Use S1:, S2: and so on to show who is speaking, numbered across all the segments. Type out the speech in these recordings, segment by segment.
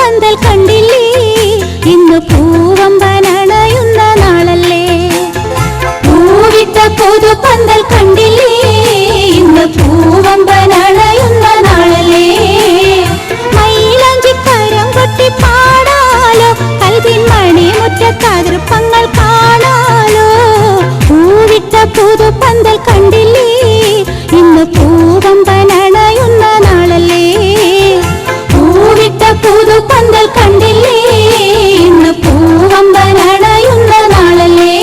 S1: പന്തൽ കണ്ടില്ലേ ഇന്ന് പൂവമ്പനണയുന്ന നാളല്ലേ പൂവിട്ട പുതു പന്തൽ കണ്ടില്ലേ ഇന്ന് പൂവമ്പനണയുന്ന നാളല്ലേ മൈലാഞ്ചിക്കരം കൊട്ടി പാടാലോ കൽവിൻ മണിമുറ്റത്തതിർപ്പങ്ങൾ കാണാലോ പൂവിട്ട പുതു പന്തൽ കണ്ടില്ലേ ഇന്ന് പൂവമ്പനണയുന്ന നാളല്ലേ പൂവിട്ട പുതു പന്തൽ കണ്ടില്ലേ ഇന്ന് പൂവമ്പനണയുന്ന നാളല്ലേ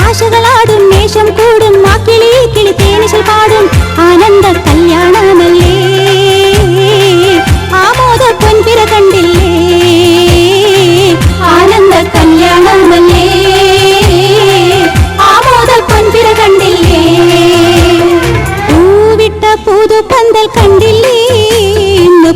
S1: ആശകളാടും നേശം കൂടും ആ കിളി കിളി തേനിശൽ പാടും ആനന്ദ കല്യാണമല്ലേ ആമോദ പൊൻപിര കണ്ടില്ലേ ആനന്ദ കല്യാണമല്ലേ ആമോദ പൊൻപിര കണ്ടില്ലേ പൂവിട്ട പുതു പന്തൽ കണ്ടില്ലേ ഇന്ന്